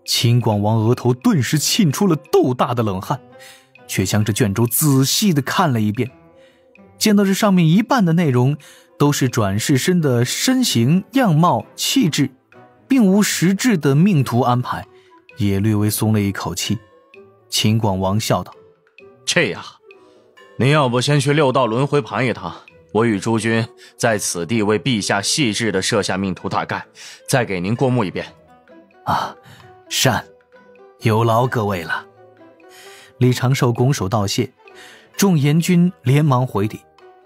秦广王额头顿时沁出了豆大的冷汗，却将这卷轴仔细地看了一遍，见到这上面一半的内容都是转世身的身形、样貌、气质，并无实质的命途安排，也略微松了一口气。秦广王笑道：这样，您要不先去六道轮回盘一趟，我与诸君在此地为陛下细致地设下命途大概，再给您过目一遍。啊，善，有劳各位了。李长寿拱手道谢，众阎君连忙回礼，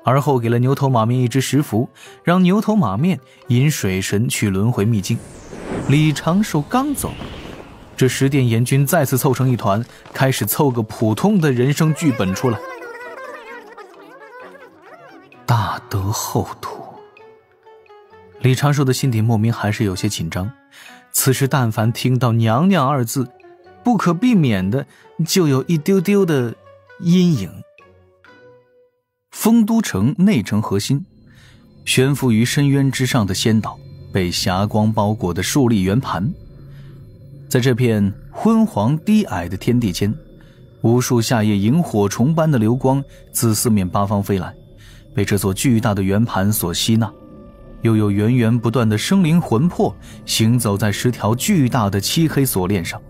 而后给了牛头马面一只食符，让牛头马面引水神去轮回秘境。李长寿刚走，这10殿阎君再次凑成一团，开始凑个普通的人生剧本出来。大德厚土，李长寿的心底莫名还是有些紧张。此时但凡听到娘娘2字，不可避免的就有一丢丢的阴影。丰都城内城核心，悬浮于深渊之上的仙岛，被霞光包裹的竖立圆盘。在这片昏黄低矮的天地间，无数夏夜萤火虫般的流光自四面八方飞来，被这座巨大的圆盘所吸纳。又有源源不断的生灵魂魄行走在10条巨大的漆黑锁链上，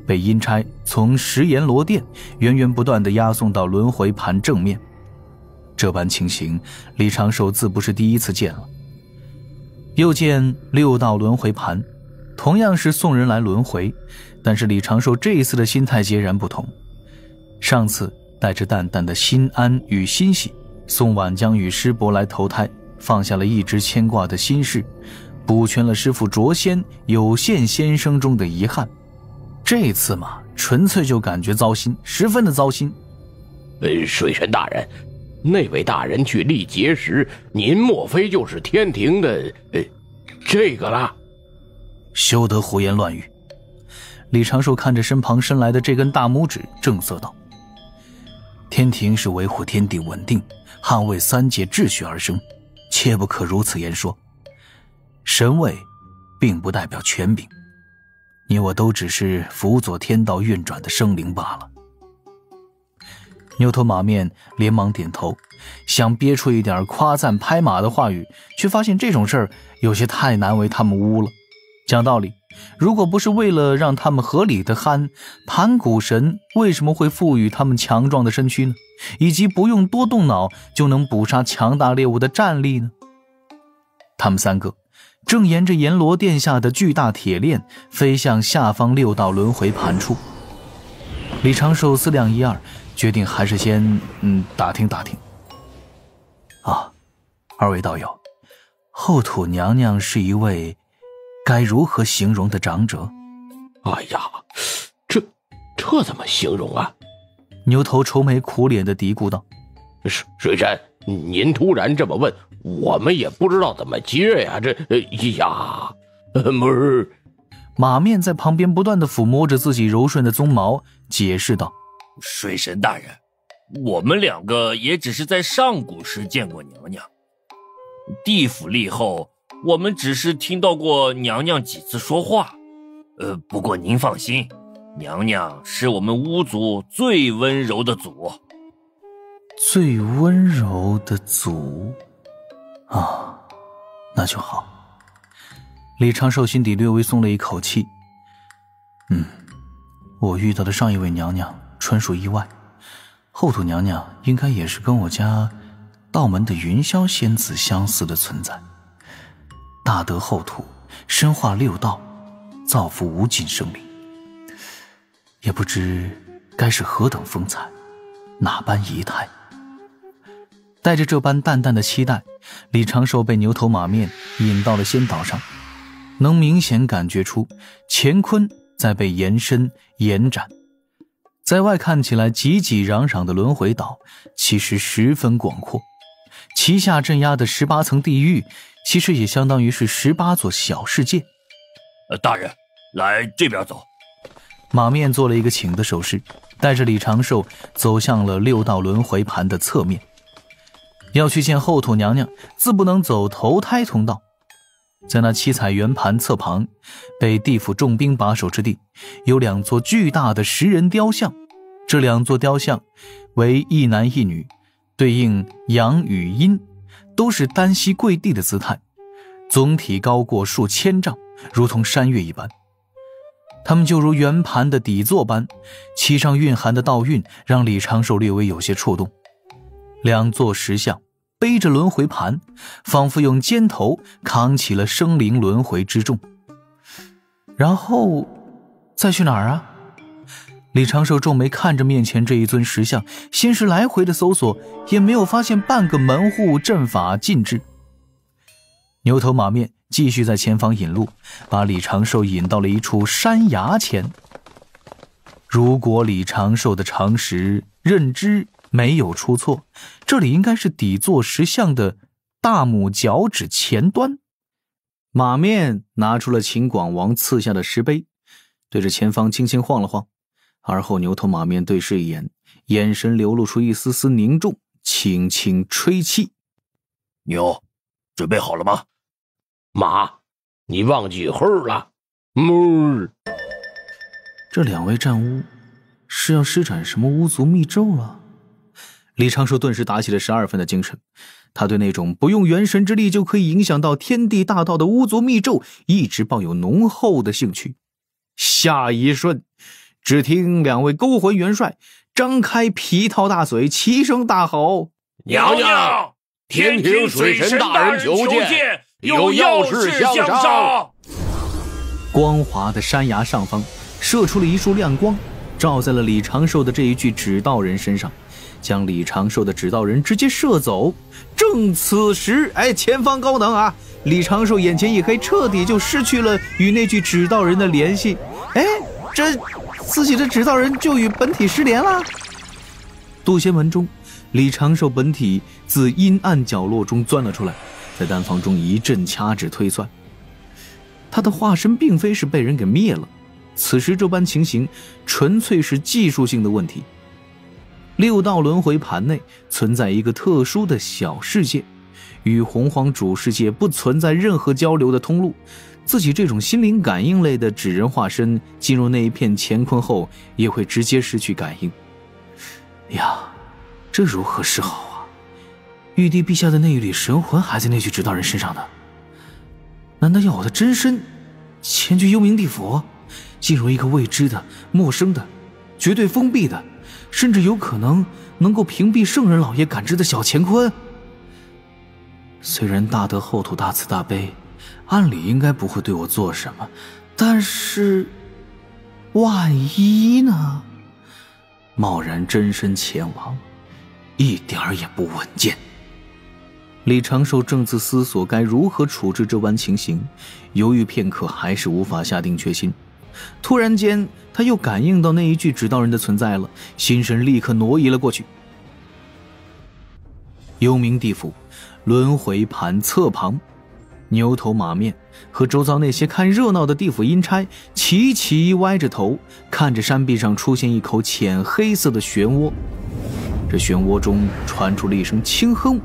被阴差从10阎罗殿源源不断地押送到轮回盘正面。这般情形，李长寿自不是第一次见了。又见6道轮回盘，同样是送人来轮回，但是李长寿这一次的心态截然不同。上次带着淡淡的心安与欣喜，送婉江与师伯来投胎，放下了一直牵挂的心事，补全了师父卓仙有限先生中的遗憾。这次嘛，纯粹就感觉糟心，十分的糟心。水神大人，那位大人去历劫时，您莫非就是天庭的这个啦？休得胡言乱语。李长寿看着身旁伸来的这根大拇指，正色道：天庭是维护天地稳定，捍卫3界秩序而生，切不可如此言说。神位并不代表权柄，你我都只是辅佐天道运转的生灵罢了。牛头马面连忙点头，想憋出一点夸赞拍马的话语，却发现这种事儿有些太难为他们污了。讲道理，如果不是为了让他们合理的酣，盘古神为什么会赋予他们强壮的身躯呢？以及不用多动脑就能捕杀强大猎物的战力呢？他们3个正沿着阎罗殿下的巨大铁链飞向下方6道轮回盘处。李长寿思量一二，决定还是先打听打听。啊，2位道友，后土娘娘是一位该如何形容的长者？哎呀，这怎么形容啊？牛头愁眉苦脸地嘀咕道：水神，您突然这么问，我们也不知道怎么接呀。马面在旁边不断地抚摸着自己柔顺的鬃毛，解释道：水神大人，我们2个也只是在上古时见过娘娘，地府立后我们只是听到过娘娘几次说话。不过您放心，娘娘是我们巫族最温柔的族。最温柔的族啊，那就好。李长寿心底略微松了一口气。我遇到的上一位娘娘纯属意外，后土娘娘应该也是跟我家道门的云霄仙子相似的存在。大德厚土，身化6道，造福无尽生灵，也不知该是何等风采，哪般仪态。带着这般淡淡的期待，李长寿被牛头马面引到了仙岛上，能明显感觉出乾坤在被延伸延展。在外看起来挤挤攘攘的轮回岛，其实十分广阔，其下镇压的18层地狱，其实也相当于是18座小世界。大人，来这边走。马面做了一个请的手势，带着李长寿走向了6道轮回盘的侧面。要去见后土娘娘，自不能走投胎通道。在那七彩圆盘侧旁，被地府重兵把守之地，有2座巨大的10人雕像。这2座雕像为一男一女，对应阳与阴，都是单膝跪地的姿态，总体高过数千丈，如同山岳一般。他们就如圆盘的底座般，其上蕴含的道韵让李长寿略微有些触动。2座石像背着轮回盘，仿佛用肩头扛起了生灵轮回之重。然后再去哪儿啊？李长寿皱眉看着面前这一尊石像，先是来回的搜索，也没有发现半个门户阵法禁制。牛头马面继续在前方引路，把李长寿引到了一处山崖前。如果李长寿的常识认知没有出错，这里应该是底座石像的大拇脚趾前端。马面拿出了秦广王赐下的石碑，对着前方轻轻晃了晃，而后牛头马面对视一眼，眼神流露出一丝丝凝重，轻轻吹气。牛，准备好了吗？马，你忘记号了。这2位战巫是要施展什么巫族秘咒了？李长寿顿时打起了12分的精神，他对那种不用元神之力就可以影响到天地大道的巫族秘咒一直抱有浓厚的兴趣。下一瞬，只听2位勾魂元帅张开皮套大嘴，齐声大吼：娘娘，天庭水神大人求见，有要事相商。光滑的山崖上方射出了一束亮光，照在了李长寿的这一具指道人身上，将李长寿的指道人直接射走。正此时，前方高能啊！李长寿眼前一黑，彻底就失去了与那具指道人的联系。这自己的指道人就与本体失联了。渡仙门中，李长寿本体自阴暗角落中钻了出来，在丹房中一阵掐指推算。他的化身并非是被人给灭了，此时这般情形纯粹是技术性的问题。6道轮回盘内存在一个特殊的小世界，与洪荒主世界不存在任何交流的通路，自己这种心灵感应类的纸人化身进入那一片乾坤后也会直接失去感应。呀，这如何是好啊？玉帝陛下的那一缕神魂还在那具指道人身上呢，难道要我的真身前去幽冥地府，进入一个未知的、陌生的、绝对封闭的，甚至有可能够屏蔽圣人老爷感知的小乾坤？虽然大德厚土大慈大悲，按理应该不会对我做什么，但是万一呢？贸然真身前往，一点儿也不稳健。李长寿正自思索该如何处置这般情形，犹豫片刻还是无法下定决心。突然间，他又感应到那一具指道人的存在了，心神立刻挪移了过去。幽冥地府轮回盘侧旁，牛头马面和周遭那些看热闹的地府阴差齐齐歪着头，看着山壁上出现一口浅黑色的漩涡。这漩涡中传出了一声轻哼，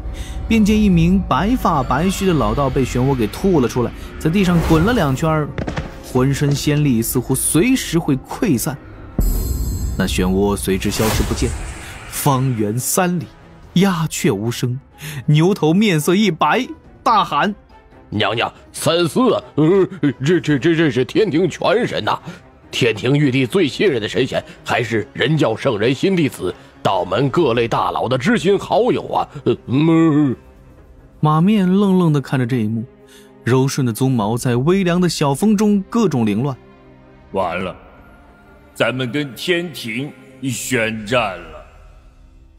便见一名白发白须的老道被漩涡给吐了出来，在地上滚了2圈，浑身仙力似乎随时会溃散。那漩涡随之消失不见，方圆3里鸦雀无声。牛头面色一白，大喊：娘娘，34啊，这是天庭全神呐！天庭玉帝最信任的神仙，还是人教圣人新弟子，道门各类大佬的知心好友啊！马面愣愣地看着这一幕，柔顺的鬃毛在微凉的小风中各种凌乱。完了，咱们跟天庭宣战了。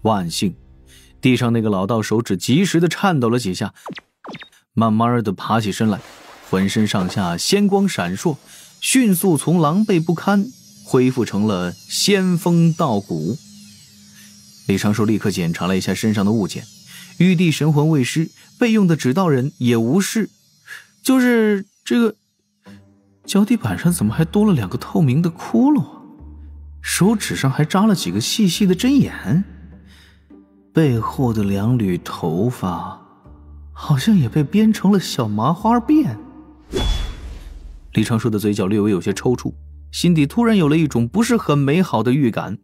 万幸，地上那个老道手指及时地颤抖了几下，慢慢地爬起身来，浑身上下仙光闪烁，迅速从狼狈不堪恢复成了仙风道骨。李长寿立刻检查了一下身上的物件，玉帝神魂未失，备用的指道人也无事，就是这个脚底板上怎么还多了2个透明的窟窿，手指上还扎了几个细细的针眼，背后的2缕头发好像也被编成了小麻花辫。李长寿的嘴角略微有些抽搐，心底突然有了一种不是很美好的预感。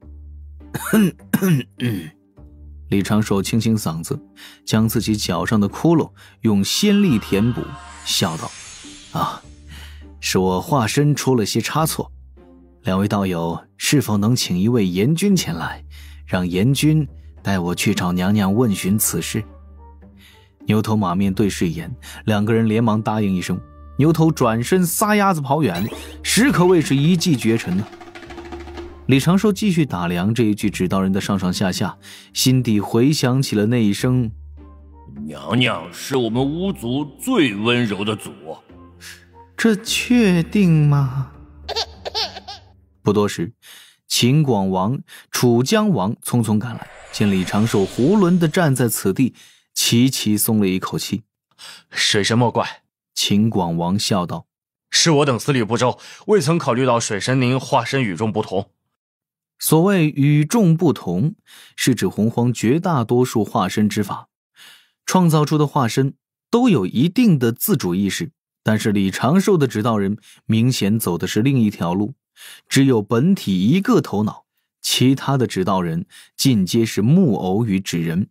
李长寿清清嗓子，将自己脚上的窟窿用仙力填补，笑道：是我化身出了些差错，两位道友是否能请一位阎君前来，让阎君带我去找娘娘问询此事？牛头马面对视一眼，两个人连忙答应一声。牛头转身撒丫子跑远，实可谓是一骑绝尘。李长寿继续打量这一具指道人的上上下下，心底回想起了那一声娘娘是我们巫族最温柔的族。这确定吗？不多时，秦广王、楚江王匆匆赶来，见李长寿囫囵地站在此地，齐齐松了一口气。水神莫怪，秦广王笑道：是我等思虑不周，未曾考虑到水神您化身与众不同。所谓与众不同，是指洪荒绝大多数化身之法，创造出的化身都有一定的自主意识，但是李长寿的指道人明显走的是另一条路，只有本体一个头脑，其他的指道人尽皆是木偶与纸人。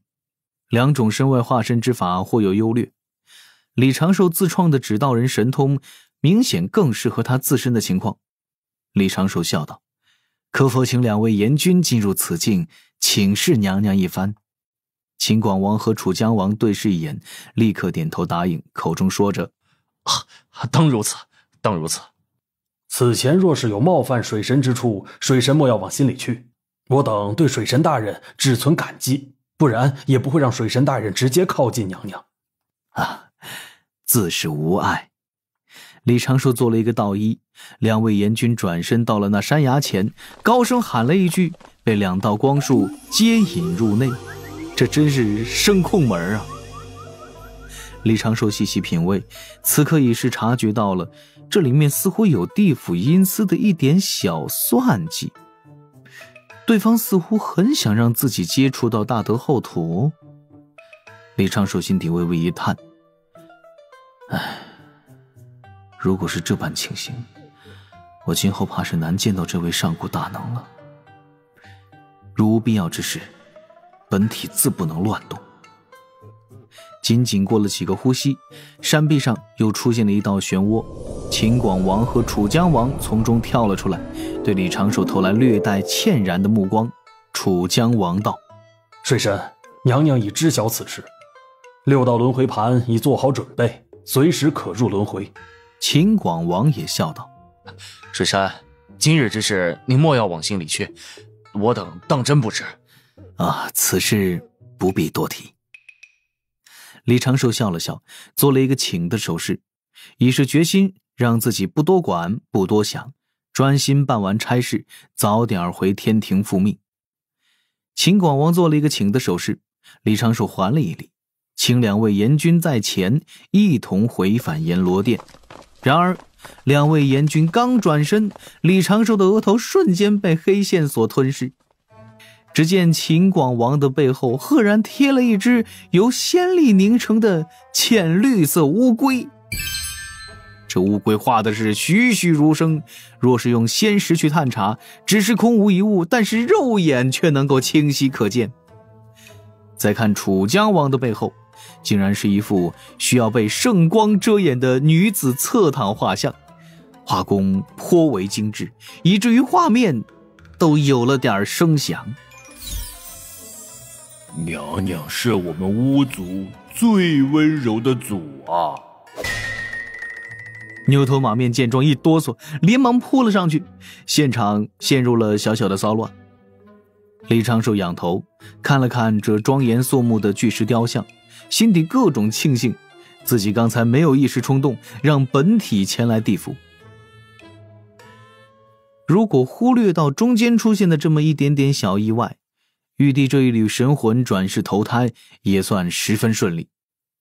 两种身外化身之法或有优劣，李长寿自创的指道人神通明显更适合他自身的情况。李长寿笑道：可否请两位阎君进入此境，请示娘娘一番？秦广王和楚江王对视一眼，立刻点头答应，口中说着：当如此，当如此。此前若是有冒犯水神之处，水神莫要往心里去，我等对水神大人只存感激，不然也不会让水神大人直接靠近娘娘。自是无碍。李长寿做了一个道揖，两位阎君转身到了那山崖前，高声喊了一句，被两道光束接引入内。这真是声控门啊！李长寿细细品味，此刻已是察觉到了这里面似乎有地府阴司的一点小算计。对方似乎很想让自己接触到大德后土。李长寿心底微微一叹，如果是这般情形，我今后怕是难见到这位上古大能了。如无必要之事，本体自不能乱动。仅仅过了几个呼吸，山壁上又出现了一道漩涡，秦广王和楚江王从中跳了出来，对李长寿投来略带歉然的目光。楚江王道：水神，娘娘已知晓此事，6道轮回盘已做好准备，随时可入轮回。秦广王也笑道：水神，今日之事您莫要往心里去，我等当真不知。此事不必多提。李长寿笑了笑，做了一个请的手势，已是决心让自己不多管不多想，专心办完差事，早点回天庭复命。秦广王做了一个请的手势，李长寿还了一礼，请两位阎君在前一同回返阎罗殿。然而两位阎君刚转身，李长寿的额头瞬间被黑线所吞噬。只见秦广王的背后赫然贴了一只由仙力凝成的浅绿色乌龟。这乌龟画的是栩栩如生，若是用仙识去探查，只是空无一物，但是肉眼却能够清晰可见。再看楚江王的背后，竟然是一幅需要被圣光遮掩的女子侧躺画像，画工颇为精致，以至于画面都有了点声响。娘娘是我们巫族最温柔的族啊！牛头马面见状一哆嗦，连忙扑了上去，现场陷入了小小的骚乱。李长寿仰头看了看这庄严肃穆的巨石雕像，心底各种庆幸，自己刚才没有一时冲动让本体前来地府。如果忽略到中间出现的这么一点点小意外，玉帝这一缕神魂转世投胎也算十分顺利。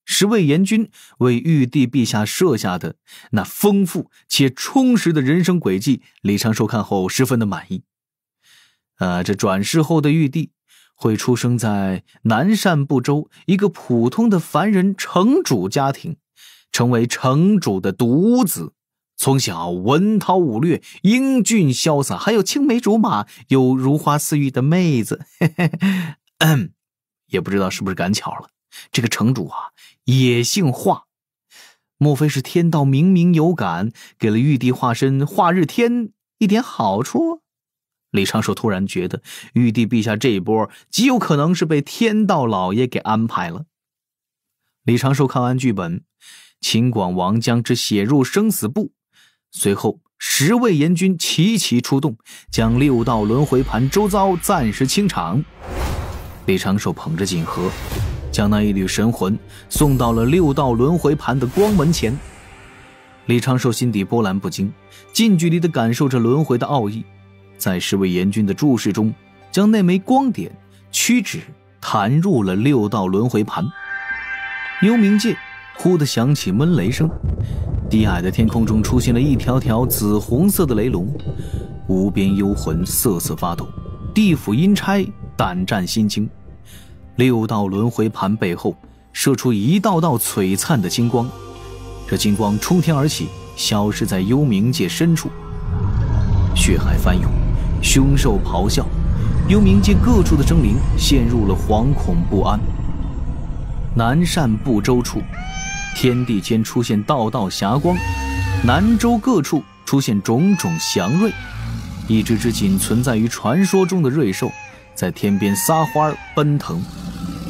10位阎君为玉帝陛下设下的那丰富且充实的人生轨迹，李长寿看后十分的满意。这转世后的玉帝会出生在南赡部洲一个普通的凡人城主家庭，成为城主的独子，从小文韬武略，英俊潇洒，还有青梅竹马，有如花似玉的妹子。也不知道是不是赶巧了，这个城主啊也姓华，莫非是天道明明有感，给了玉帝化身华日天一点好处？李长寿突然觉得玉帝陛下这一波极有可能是被天道老爷给安排了。李长寿看完剧本，秦广王将之写入生死簿，随后10位阎君齐齐出动，将6道轮回盘周遭暂时清场。李长寿捧着锦盒，将那一缕神魂送到了6道轮回盘的光门前。李长寿心底波澜不惊，近距离地感受着轮回的奥义，在10位阎君的注视中，将那枚光点屈指弹入了6道轮回盘。幽冥界忽地响起闷雷声，低矮的天空中出现了一条条紫红色的雷龙，无边幽魂瑟瑟发抖，地府阴差胆战心惊。6道轮回盘背后射出一道道璀璨的金光，这金光冲天而起，消失在幽冥界深处。血海翻涌，凶兽咆哮，幽冥界各处的生灵陷入了惶恐不安。南赡部洲处，天地间出现道道霞光，南州各处出现种种祥瑞，一只只仅存在于传说中的瑞兽在天边撒花奔腾，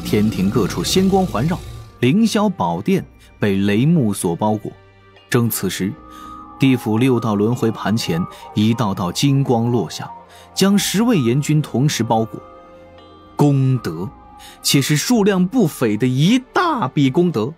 天庭各处仙光环绕，凌霄宝殿被雷幕所包裹。正此时，地府6道轮回盘前一道道金光落下，将10位阎君同时包裹。功德，且是数量不菲的一大笔功德。